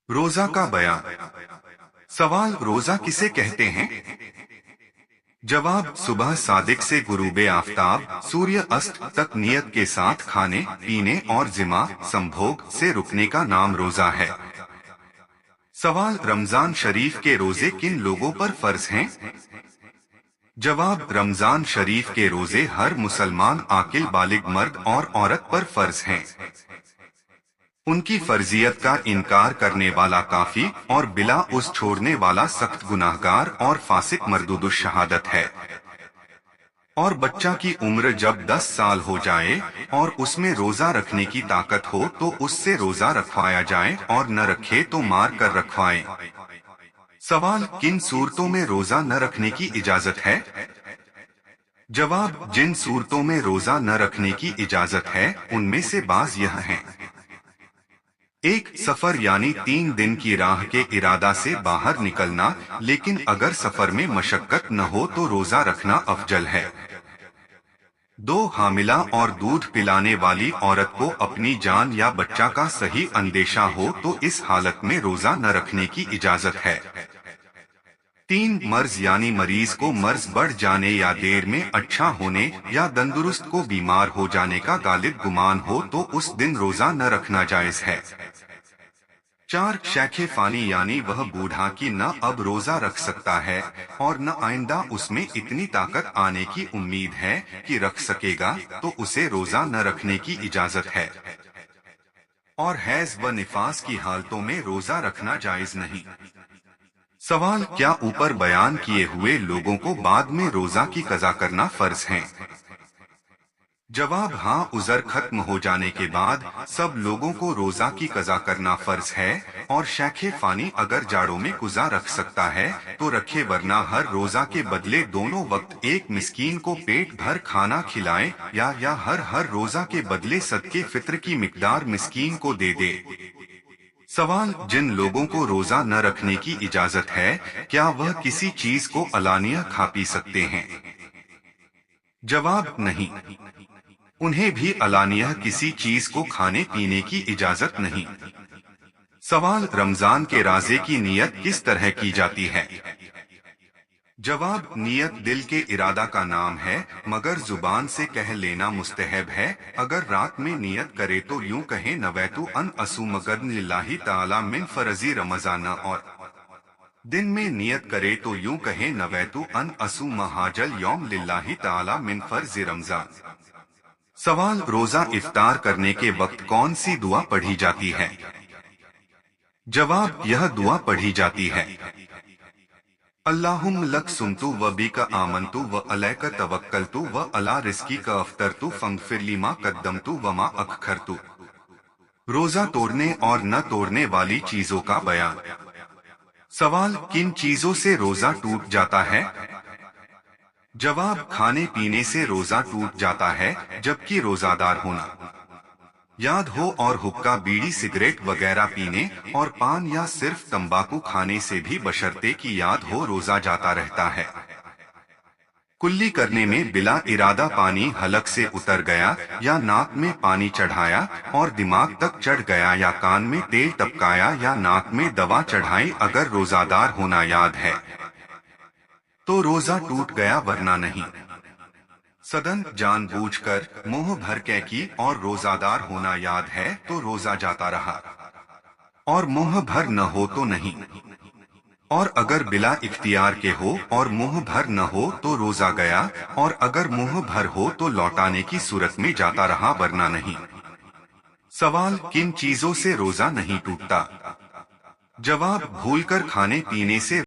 रोजा का बयान। सवाल, रोजा किसे कहते हैं? जवाब, सुबह सादिक से गुरूबे आफताब सूर्य अस्त तक नियत के साथ खाने पीने और जिमा संभोग से रुकने का नाम रोजा है। सवाल, रमजान शरीफ के रोजे किन लोगों पर फर्ज हैं? जवाब, रमजान शरीफ के रोजे हर मुसलमान आकिल बालिग मर्द और औरत पर फर्ज हैं। उनकी फर्जियत का इनकार करने वाला काफी और बिला उस छोड़ने वाला सख्त गुनाहगार और फासिक मरदूदुश शहादत है। और बच्चा की उम्र जब 10 साल हो जाए और उसमें रोजा रखने की ताकत हो तो उससे रोजा रखवाया जाए और न रखे तो मार कर रखवाएं। सवाल, किन सूरतों में रोजा न रखने की इजाजत है? जवाब, जिन सूरतों में रोजा न रखने की इजाजत है उनमें से बाज यह हैं। 1. सफर यानी 3 दिन की राह के इरादा से बाहर निकलना, लेकिन अगर सफर में मशक्कत न हो तो रोजा रखना अफजल है। 2. हामिला और दूध पिलाने वाली औरत को अपनी जान या बच्चा का सही अंदेशा हो तो इस हालत में रोजा न रखने की इजाजत है। 3. मर्ज यानी मरीज को मर्ज बढ़ जाने या देर में अच्छा होने या तंदुरुस्त को बीमार हो जाने का गालिब गुमान हो तो उस दिन रोजा न रखना जायज है। 4. शैखे फानी यानी वह बूढ़ा कि न अब रोजा रख सकता है और न आइंदा उसमें इतनी ताकत आने की उम्मीद है कि रख सकेगा तो उसे रोजा न रखने की इजाजत है। और हैज व निफास की हालतों में रोजा रखना जायज नहीं। सवाल, क्या ऊपर बयान किए हुए लोगों को बाद में रोजा की कज़ा करना फर्ज है? जवाब, हाँ, उज़र खत्म हो जाने के बाद सब लोगों को रोजा की कज़ा करना फर्ज है। और शैखे फानी अगर जाड़ों में कुज़ा रख सकता है तो रखे, वरना हर रोजा के बदले दोनों वक्त एक मिस्कीन को पेट भर खाना खिलाए या हर रोजा के बदले सदके फित्र की मिकदार मिस्कीन को दे दे। सवाल, जिन लोगों को रोजा न रखने की इजाजत है क्या वह किसी चीज को अलानिया खा पी सकते हैं? जवाब, नहीं, उन्हें भी अलानिया किसी चीज को खाने पीने की इजाजत नहीं। सवाल, रमजान के राजे की नियत किस तरह की जाती है? जवाब, नियत दिल के इरादा का नाम है मगर जुबान से कह लेना मुस्तहब है। अगर रात में नियत करे तो यूं कहे, नवैतु अन असुमगन लिल्लाहि ताला मिन फरजी रमजान, और दिन में नियत करे तो यूं कहे, नवैतु अन असुम हाजल यौम लिल्लाहि ताला मिन फरजी रमजान। सवाल, रोजा इफ्तार करने के वक्त कौन सी दुआ पढ़ी जाती है? जवाब, यह दुआ पढ़ी जाती है, अल्लाहुम्म लक सुमतु व बिका आमनतु व अलैका तवक्कलतु व अला रिज़्की का अफ्तरतु फगफिर ली मा कद्दमतु व मा अखरतु। रोजा तोड़ने और न तोड़ने वाली चीजों का बयान। सवाल, किन चीजों से रोजा टूट जाता है? जवाब, खाने पीने से रोजा टूट जाता है, जबकि रोजादार होना याद हो और हुक्का बीड़ी सिगरेट वगैरह पीने और पान या सिर्फ तंबाकू खाने से भी बशर्ते की याद हो रोजा जाता रहता है। कुल्ली करने में बिला इरादा पानी हलक से उतर गया या नाक में पानी चढ़ाया और दिमाग तक चढ़ गया या कान में तेल टपकाया या नाक में दवा चढ़ाई, अगर रोजादार होना याद है तो रोजा टूट गया, वरना नहीं। सदन जानबूझकर मुंह भर के की और रोजादार होना याद है तो रोजा जाता रहा, और मुंह भर न हो तो नहीं। और अगर बिला इख्तियार के हो और मुंह भर न हो तो रोजा गया, और अगर मुंह भर हो तो लौटाने की सूरत में जाता रहा, वरना नहीं। सवाल, किन चीजों से रोजा नहीं टूटता? जवाब, भूलकर खाने पीने से